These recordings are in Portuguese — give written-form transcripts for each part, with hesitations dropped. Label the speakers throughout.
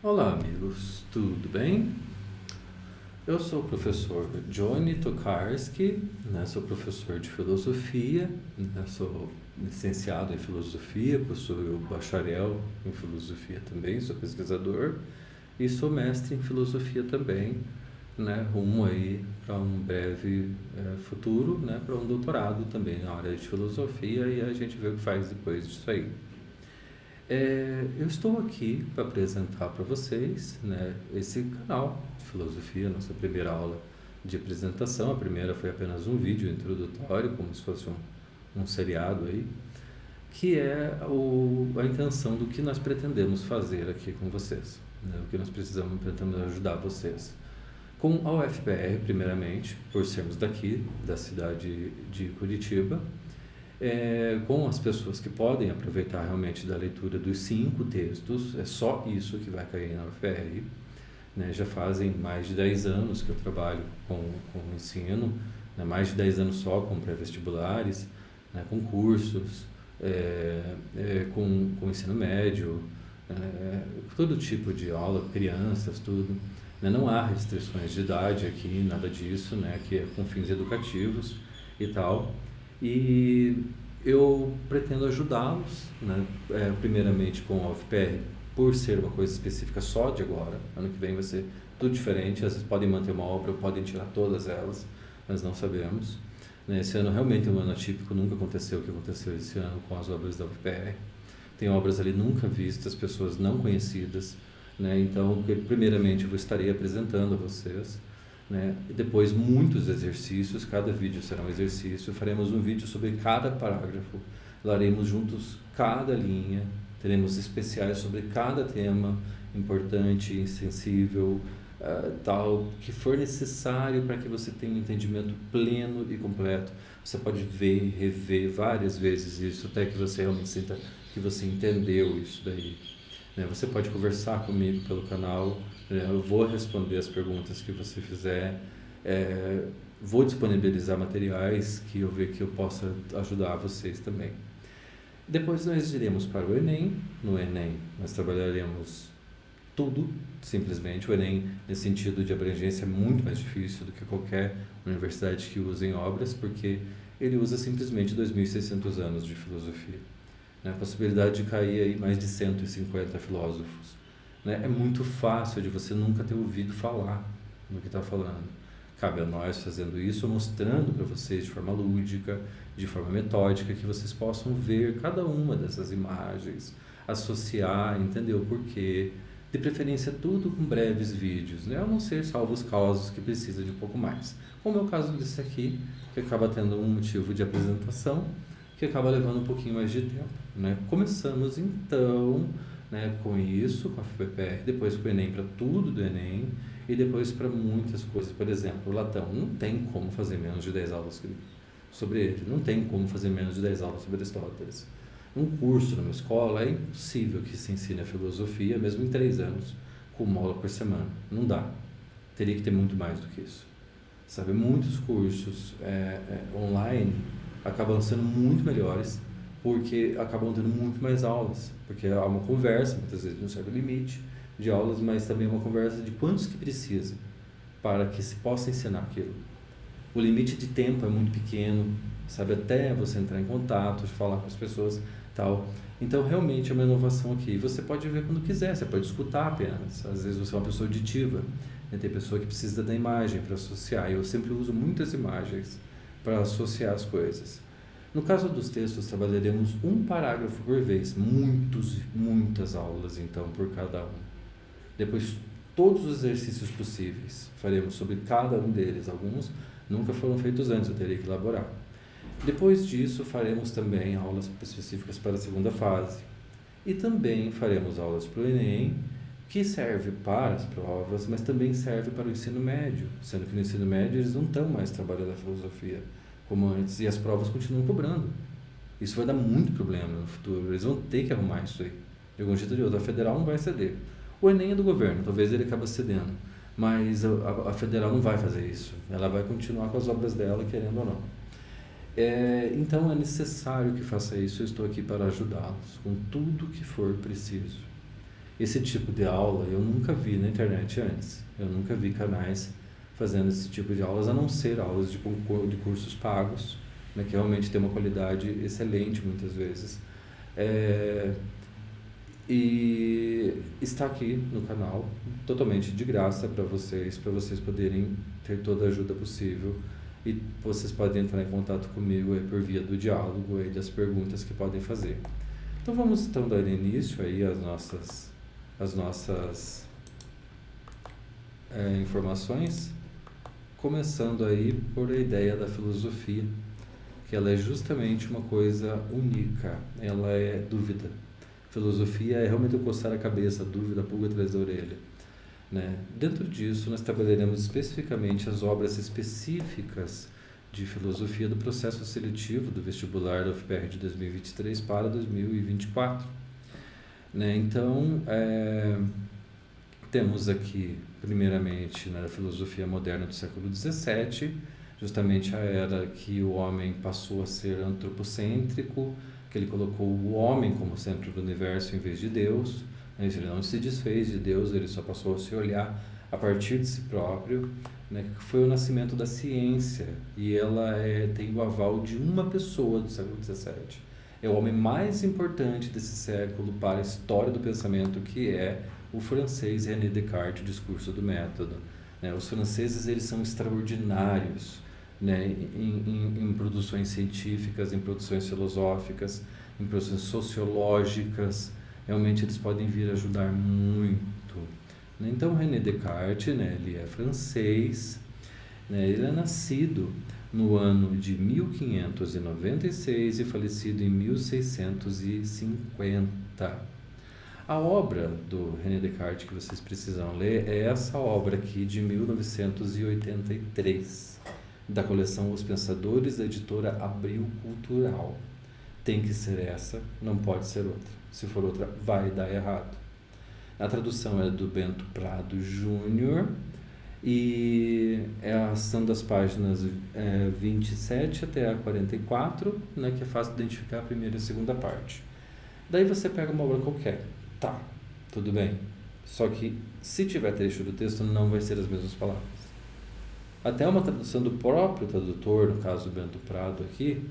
Speaker 1: Olá, amigos, tudo bem? Eu sou o professor Johnny Tokarski, sou professor de filosofia, sou licenciado em filosofia, possuo bacharel em filosofia também, sou pesquisador e sou mestre em filosofia também, rumo aí para um breve futuro, para um doutorado também na área de filosofia e a gente vê o que faz depois disso aí. Eu estou aqui para apresentar para vocês, esse canal de filosofia, nossa primeira aula de apresentação. A primeira foi apenas um vídeo introdutório, como se fosse um seriado aí, que é a intenção do que nós pretendemos fazer aqui com vocês, o que nós pretendemos ajudar vocês. Com a UFPR, primeiramente, por sermos daqui, da cidade de Curitiba, com as pessoas que podem aproveitar realmente da leitura dos 5 textos, é só isso que vai cair na UFR. Já fazem mais de 10 anos que eu trabalho com o ensino, mais de 10 anos só com pré-vestibulares, com cursos, com ensino médio, todo tipo de aula, crianças, tudo. Não há restrições de idade aqui, nada disso, que é com fins educativos e tal. E eu pretendo ajudá-los, primeiramente com a UFPR, por ser uma coisa específica só de agora. Ano que vem vai ser tudo diferente, às vezes podem manter uma obra ou podem tirar todas elas, mas não sabemos. Esse ano realmente é um ano atípico, nunca aconteceu o que aconteceu esse ano com as obras da UFPR. Tem obras ali nunca vistas, pessoas não conhecidas, então primeiramente eu estarei apresentando a vocês. E depois muitos exercícios, cada vídeo será um exercício, faremos um vídeo sobre cada parágrafo, leremos juntos cada linha, teremos especiais sobre cada tema importante, sensível, tal, que for necessário para que você tenha um entendimento pleno e completo. Você pode ver e rever várias vezes isso, até que você realmente sinta que você entendeu isso daí. Você pode conversar comigo pelo canal, eu vou responder as perguntas que você fizer, vou disponibilizar materiais que eu ver que eu possa ajudar vocês também. Depois nós iremos para o Enem. No Enem nós trabalharemos tudo, simplesmente. O Enem, nesse sentido de abrangência, é muito mais difícil do que qualquer universidade que use em obras, porque ele usa simplesmente 2.600 anos de filosofia. A possibilidade de cair aí mais de 150 filósofos. É muito fácil de você nunca ter ouvido falar no que está falando. Cabe a nós fazendo isso, mostrando para vocês de forma lúdica, de forma metódica, que vocês possam ver cada uma dessas imagens, associar, entender o porquê, de preferência tudo com breves vídeos, a não ser salvos casos que precisam de um pouco mais. Como é o caso desse aqui, que acaba tendo um motivo de apresentação, que acaba levando um pouquinho mais de tempo. Começamos então com isso, com a FPPR, depois com o Enem para tudo do Enem e depois para muitas coisas. Por exemplo, o Latão, não tem como fazer menos de 10 aulas sobre ele, não tem como fazer menos de 10 aulas sobre Aristóteles. Um curso numa escola é impossível que se ensine a filosofia, mesmo em 3 anos, com uma aula por semana. Não dá. Teria que ter muito mais do que isso. Muitos cursos online acabam sendo muito melhores, porque acabam tendo muito mais aulas, porque há uma conversa, muitas vezes de um certo limite de aulas, mas também uma conversa de quantos que precisa para que se possa ensinar aquilo. O limite de tempo é muito pequeno, até você entrar em contato, falar com as pessoas, tal. Então, realmente é uma inovação aqui. Você pode ver quando quiser, você pode escutar apenas. Às vezes você é uma pessoa auditiva, tem pessoa que precisa da imagem para associar. Eu sempre uso muitas imagens para associar as coisas. No caso dos textos, trabalharemos um parágrafo por vez, muitas aulas, então, por cada um. Depois, todos os exercícios possíveis, faremos sobre cada um deles. Alguns nunca foram feitos antes, eu terei que elaborar. Depois disso, faremos também aulas específicas para a segunda fase. E também faremos aulas para o Enem, que serve para as provas, mas também serve para o ensino médio, sendo que no ensino médio eles não estão mais trabalhando a filosofia como antes, e as provas continuam cobrando. Isso vai dar muito problema no futuro, eles vão ter que arrumar isso aí, de algum jeito ou de outro. A federal não vai ceder. O Enem é do governo, talvez ele acabe cedendo, mas a federal não vai fazer isso, ela vai continuar com as obras dela, querendo ou não. Então é necessário que faça isso, eu estou aqui para ajudá-los com tudo que for preciso. Esse tipo de aula eu nunca vi na internet antes. Eu nunca vi canais fazendo esse tipo de aulas, a não ser aulas de cursos pagos, né, que realmente tem uma qualidade excelente muitas vezes. É, e está aqui no canal, totalmente de graça para vocês poderem ter toda a ajuda possível. E vocês podem entrar em contato comigo aí por via do diálogo e das perguntas que podem fazer. Então vamos então dar início aí às nossas informações, começando aí por a ideia da filosofia, que ela é justamente uma coisa única, ela é dúvida. Filosofia é realmente eu coçar a cabeça, a dúvida, a pulga atrás da orelha, né? Dentro disso, nós trabalharemos especificamente as obras específicas de filosofia do processo seletivo do vestibular da UFPR de 2023 para 2024. Né? Então, temos aqui, primeiramente, na filosofia moderna do século XVII, justamente a era que o homem passou a ser antropocêntrico, que ele colocou o homem como centro do universo em vez de Deus. Ele não se desfez de Deus, ele só passou a se olhar a partir de si próprio, né, que foi o nascimento da ciência, e ela tem o aval de uma pessoa do século XVII. É o homem mais importante desse século para a história do pensamento, que é o francês René Descartes, o discurso do método. Né? Os franceses, eles são extraordinários, né, em produções científicas, em produções filosóficas, em produções sociológicas. Realmente eles podem vir ajudar muito. Então René Descartes, né, ele é francês, né, ele é nascido no ano de 1596 e falecido em 1650. A obra do René Descartes que vocês precisam ler é essa obra aqui de 1983, da coleção Os Pensadores, da editora Abril Cultural. Tem que ser essa, não pode ser outra. Se for outra, vai dar errado. A tradução é do Bento Prado Júnior e são das páginas 27 até a 44, né, que é fácil identificar a primeira e a segunda parte. Daí você pega uma obra qualquer. Tá, tudo bem. Só que se tiver trecho do texto, não vai ser as mesmas palavras. Até uma tradução do próprio tradutor, no caso do Bento Prado aqui,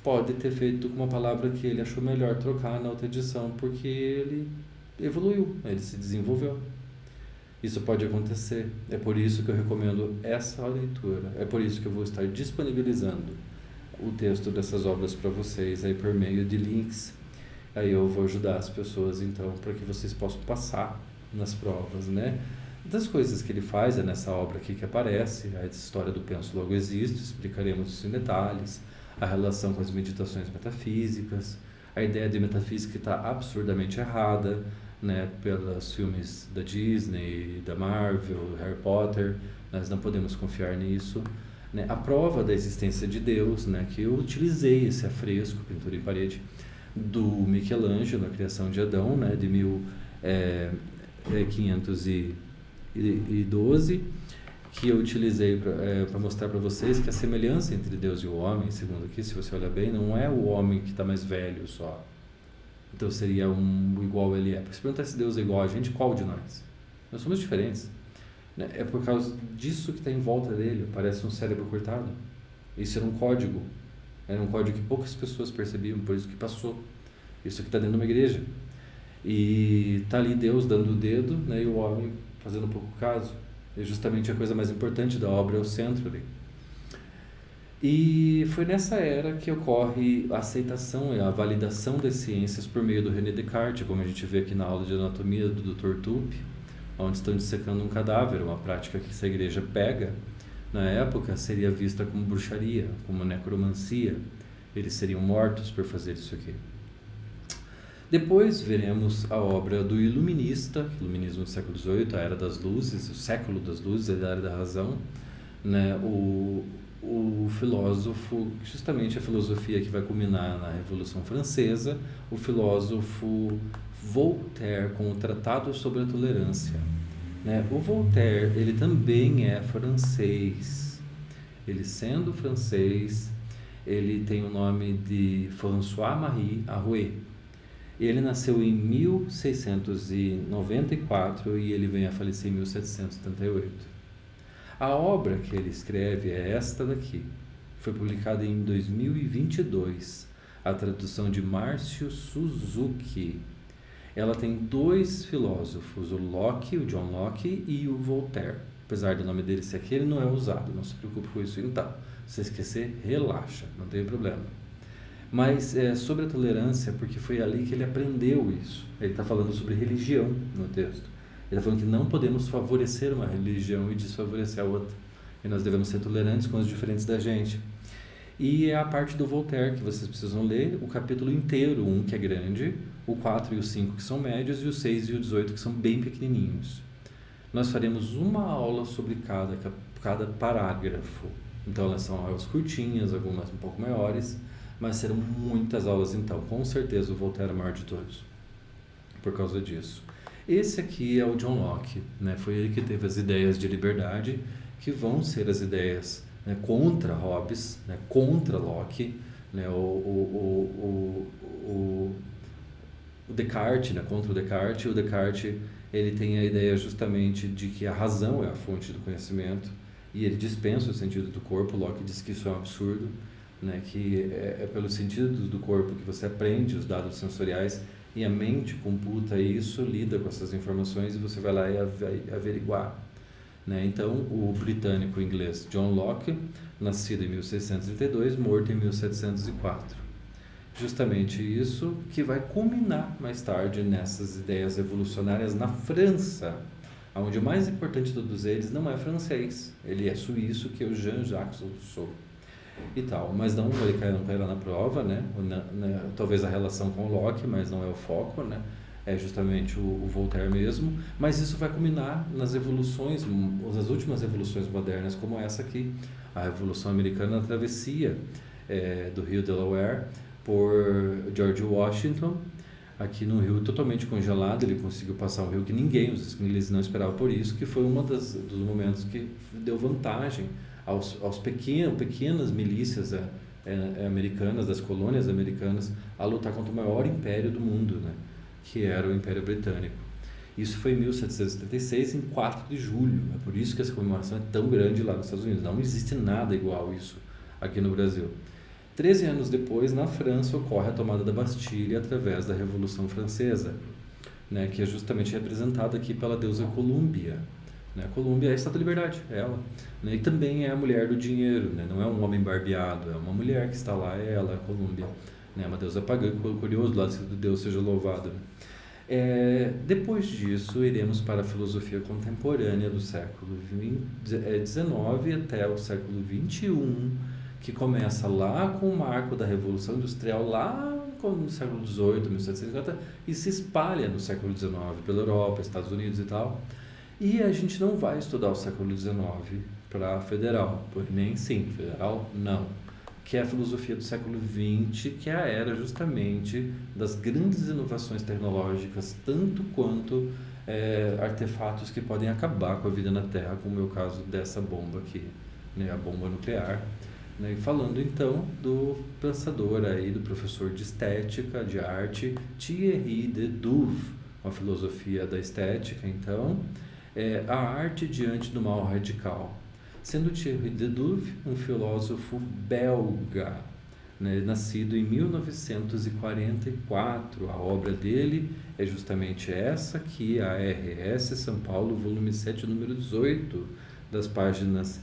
Speaker 1: pode ter feito uma palavra que ele achou melhor trocar na outra edição, porque ele evoluiu, ele se desenvolveu. Isso pode acontecer. É por isso que eu recomendo essa leitura. É por isso que eu vou estar disponibilizando o texto dessas obras para vocês aí por meio de links. Aí eu vou ajudar as pessoas, então, para que vocês possam passar nas provas, né? Das coisas que ele faz é nessa obra aqui que aparece, a história do penso logo existo, explicaremos isso em detalhes, a relação com as meditações metafísicas, a ideia de metafísica está absurdamente errada, né, pelos filmes da Disney, da Marvel, Harry Potter, nós não podemos confiar nisso, né? A prova da existência de Deus, né, que eu utilizei esse afresco, pintura em parede, do Michelangelo, a criação de Adão, né, de 1512, que eu utilizei para mostrar para vocês que a semelhança entre Deus e o homem, segundo aqui, se você olhar bem, não é o homem que está mais velho só. Então seria igual ele é. Porque se perguntar se Deus é igual a gente, qual de nós? Nós somos diferentes. Né? É por causa disso que está em volta dele, parece um cérebro cortado. Isso era um código. Era um código que poucas pessoas percebiam, por isso que passou. Isso aqui está dentro de uma igreja. E está ali Deus dando o dedo, né, e o homem fazendo pouco caso. E justamente a coisa mais importante da obra é o centro ali. E foi nessa era que ocorre a aceitação e a validação das ciências por meio do René Descartes, como a gente vê aqui na aula de anatomia do Dr. Tupi, onde estão dissecando um cadáver, uma prática que essa igreja pega, na época seria vista como bruxaria, como necromancia. Eles seriam mortos por fazer isso aqui. Depois veremos a obra do iluminista, iluminismo do século XVIII, a Era das Luzes, o século das luzes, a Era da Razão, né? O filósofo, justamente a filosofia que vai culminar na Revolução Francesa, o filósofo Voltaire, com o Tratado sobre a Tolerância. Né? O Voltaire, ele também é francês. Ele sendo francês, ele tem o nome de François-Marie Arouet. Ele nasceu em 1694 e ele vem a falecer em 1778. A obra que ele escreve é esta daqui. Foi publicada em 2022, a tradução de Márcio Suzuki. Ela tem dois filósofos, o Locke, o John Locke e o Voltaire. Apesar do nome dele ser aqui, ele não é usado, não se preocupe com isso então. Se esquecer, relaxa, não tem problema. Mas sobre a tolerância, porque foi ali que ele aprendeu isso. Ele está falando sobre religião no texto. Ele está falando que não podemos favorecer uma religião e desfavorecer a outra. E nós devemos ser tolerantes com os diferentes da gente. E é a parte do Voltaire que vocês precisam ler, o capítulo inteiro, um que é grande, o 4 e o 5 que são médios e o 6 e o 18 que são bem pequenininhos. Nós faremos uma aula sobre cada parágrafo. Então elas são aulas curtinhas, algumas um pouco maiores, mas serão muitas aulas então. Com certeza o Voltaire é o maior de todos, por causa disso. Esse aqui é o John Locke, né? Foi ele que teve as ideias de liberdade, que vão ser as ideias, né, contra Hobbes, né, contra Locke, né, o Descartes, né, contra o Descartes. O Descartes, ele tem a ideia justamente de que a razão é a fonte do conhecimento e ele dispensa o sentido do corpo. Locke diz que isso é um absurdo, né, que é pelo sentido do corpo que você aprende os dados sensoriais e a mente computa isso, lida com essas informações e você vai lá e averiguar. Né? Então, o britânico inglês John Locke, nascido em 1632, morto em 1704. Justamente isso que vai culminar mais tarde nessas ideias evolucionárias na França, onde o mais importante de todos eles não é francês, ele é suíço, que é o Jean-Jacques Rousseau e tal, mas não cairá na prova, né? Talvez a relação com o Locke, mas não é o foco, né? É justamente o Voltaire mesmo, mas isso vai culminar nas evoluções, as últimas evoluções modernas, como essa aqui, a Revolução Americana, a travessia do rio Delaware por George Washington, aqui no rio totalmente congelado. Ele conseguiu passar um rio que os ingleses não esperavam, por isso que foi dos momentos que deu vantagem aos pequenas milícias americanas, das colônias americanas, a lutar contra o maior império do mundo, né? Que era o Império Britânico. Isso foi em 1776, em 4 de julho. É por isso que essa comemoração é tão grande lá nos Estados Unidos. Não existe nada igual isso aqui no Brasil. 13 anos depois, na França, ocorre a tomada da Bastilha através da Revolução Francesa, né, que é justamente representada aqui pela deusa Colúmbia. Né? Colúmbia é a Estátua da Liberdade, é ela. Né? E também é a mulher do dinheiro, né? Não é um homem barbeado, é uma mulher que está lá, é ela, a Colúmbia. Né? Uma deusa pagã, curioso, lá de Deus seja louvado. Né? Depois disso, iremos para a filosofia contemporânea do século XIX até o século XXI, que começa lá com o marco da Revolução Industrial, lá no século XVIII, 1750, e se espalha no século XIX, pela Europa, Estados Unidos e tal. E a gente não vai estudar o século XIX para federal, nem sim, federal não, que é a filosofia do século XX, que é a era justamente das grandes inovações tecnológicas, tanto quanto artefatos que podem acabar com a vida na Terra, como é o caso dessa bomba aqui, né, a bomba nuclear. Né? Falando então do pensador aí, do professor de estética, de arte, Thierry de Duve, uma filosofia da estética, então, a arte diante do mal radical. Sendo Thierry de Duve um filósofo belga, né, nascido em 1944. A obra dele é justamente essa aqui, a RS São Paulo, volume 7, número 18, das páginas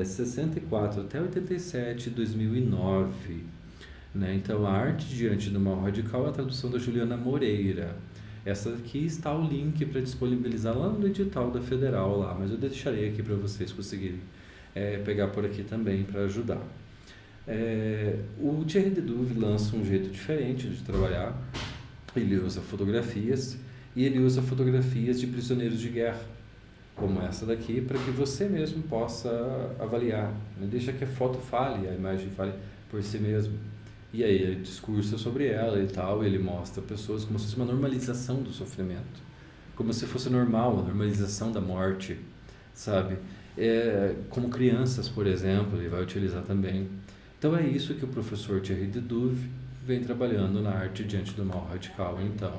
Speaker 1: 64 até 87, 2009. Né? Então, a arte diante do mal radical é a tradução da Juliana Moreira. Essa aqui está o link para disponibilizar lá no edital da Federal, lá, mas eu deixarei aqui para vocês conseguirem pegar por aqui também para ajudar. O Thierry de Duve lança um jeito diferente de trabalhar. Ele usa fotografias, e ele usa fotografias de prisioneiros de guerra, como essa daqui, para que você mesmo possa avaliar. Não deixa que a foto fale, a imagem fale por si mesmo. E aí ele discursa sobre ela e tal, e ele mostra pessoas como se fosse uma normalização do sofrimento, como se fosse normal, a normalização da morte, sabe? Como crianças, por exemplo, ele vai utilizar também. Então é isso que o professor Thierry de Duve vem trabalhando na arte diante do mal radical, então.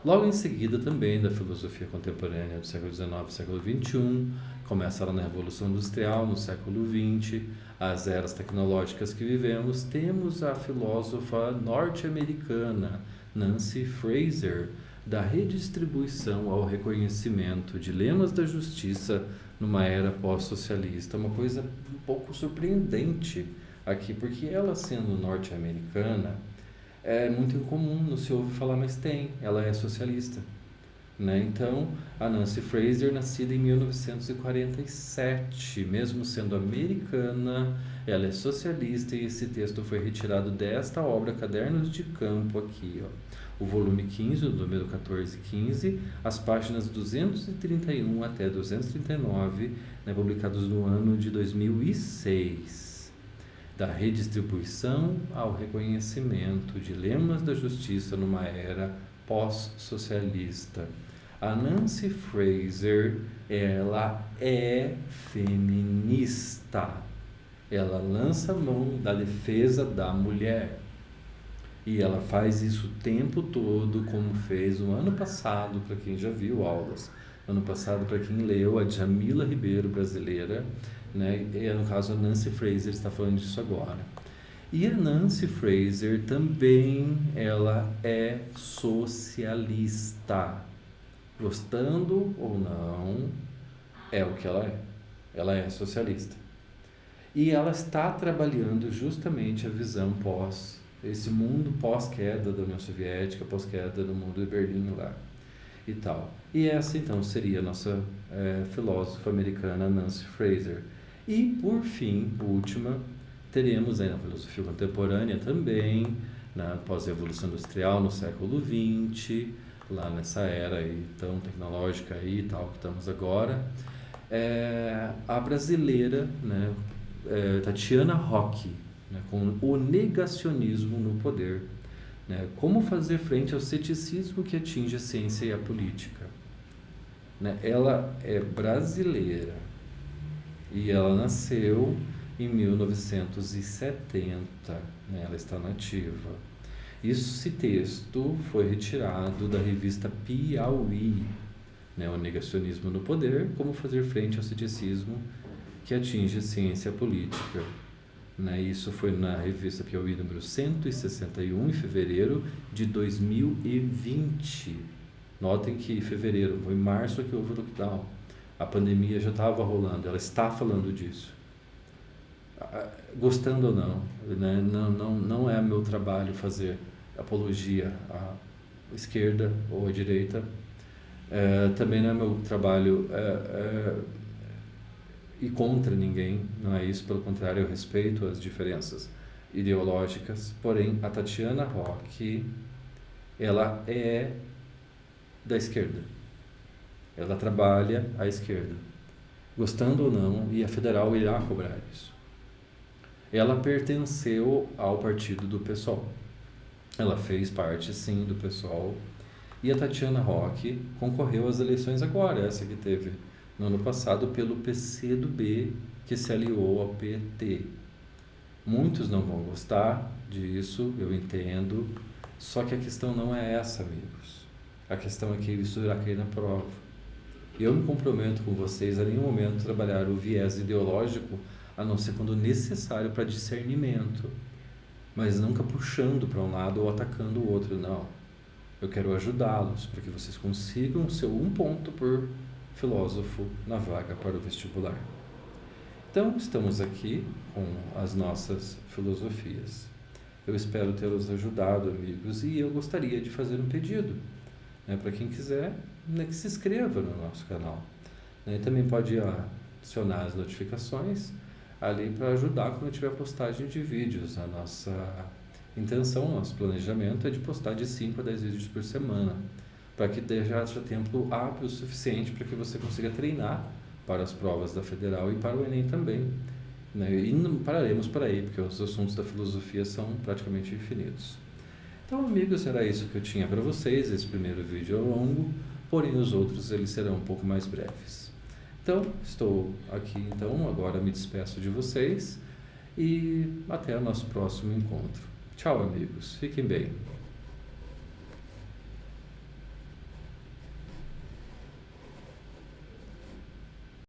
Speaker 1: Logo em seguida também da filosofia contemporânea do século XIX e século XXI, começa lá na Revolução Industrial, no século XX, as eras tecnológicas que vivemos, temos a filósofa norte-americana Nancy Fraser, da redistribuição ao reconhecimento, dilemas da justiça numa era pós-socialista, uma coisa um pouco surpreendente aqui, porque ela sendo norte-americana, é muito incomum, não se ouve falar, mas tem, ela é socialista, né? Então, a Nancy Fraser, nascida em 1947, mesmo sendo americana, ela é socialista e esse texto foi retirado desta obra, Cadernos de Campo, aqui, ó. O volume 15, o número 1415, as páginas 231 até 239, né, publicados no ano de 2006. Da redistribuição ao reconhecimento, dilemas da justiça numa era pós-socialista. A Nancy Fraser, ela é feminista. Ela lança a mão da defesa da mulher. E ela faz isso o tempo todo, como fez o ano passado, para quem já viu aulas. Ano passado, para quem leu, a Djamila Ribeiro, brasileira, né? E, no caso, a Nancy Fraser está falando disso agora. E a Nancy Fraser também, ela é socialista. Gostando ou não, é o que ela é. Ela é socialista. E ela está trabalhando justamente a visão esse mundo pós-queda da União Soviética, pós-queda do mundo de Berlim lá e tal. E essa, então, seria a nossa filósofa americana Nancy Fraser. E, por fim, última, teremos aí na filosofia contemporânea também, na pós-revolução industrial, no século XX, lá nessa era aí tão tecnológica aí e tal que estamos agora, a brasileira, né, Tatiana Rocchi, né, com o negacionismo no poder, né, como fazer frente ao ceticismo que atinge a ciência e a política. Né, ela é brasileira e ela nasceu em 1970, né, ela está nativa. Esse texto foi retirado da revista Piauí, né, o negacionismo no poder, como fazer frente ao ceticismo que atinge a ciência e a política. Né, isso foi na revista Piauí número 161, em fevereiro de 2020. Notem que em fevereiro, foi em março que houve o lockdown. A pandemia já estava rolando, ela está falando disso. Gostando ou não, né? Não é meu trabalho fazer apologia à esquerda ou à direita. Também não é meu trabalho ir contra ninguém, não é isso, pelo contrário, eu respeito as diferenças ideológicas. Porém, a Tatiana Rocchi, ela é da esquerda, ela trabalha à esquerda, gostando ou não, e a federal irá cobrar isso. Ela pertenceu ao partido do PSOL, ela fez parte sim do PSOL, e a Tatiana Rocchi concorreu às eleições agora, essa que teve no ano passado, pelo PCdoB, que se aliou ao PT. Muitos não vão gostar disso, eu entendo, só que a questão não é essa, amigos. A questão é que isso irá cair na prova. Eu me comprometo com vocês a nenhum momento trabalhar o viés ideológico, a não ser quando necessário para discernimento, mas nunca puxando para um lado ou atacando o outro, não. Eu quero ajudá-los para que vocês consigam o seu 1 ponto por filósofo na vaga para o vestibular. Então, estamos aqui com as nossas filosofias. Eu espero tê-los ajudado, amigos, e eu gostaria de fazer um pedido, né, para quem quiser, né, que se inscreva no nosso canal. Né, também pode acionar as notificações ali para ajudar quando tiver postagem de vídeos. A nossa intenção, nosso planejamento é de postar de 5 a 10 vídeos por semana, para que haja tempo hábil o suficiente para que você consiga treinar para as provas da Federal e para o Enem também. Né? E não pararemos por aí, porque os assuntos da filosofia são praticamente infinitos. Então, amigos, era isso que eu tinha para vocês. Esse primeiro vídeo é longo, porém os outros eles serão um pouco mais breves. Então, estou aqui, agora me despeço de vocês e até o nosso próximo encontro. Tchau, amigos. Fiquem bem.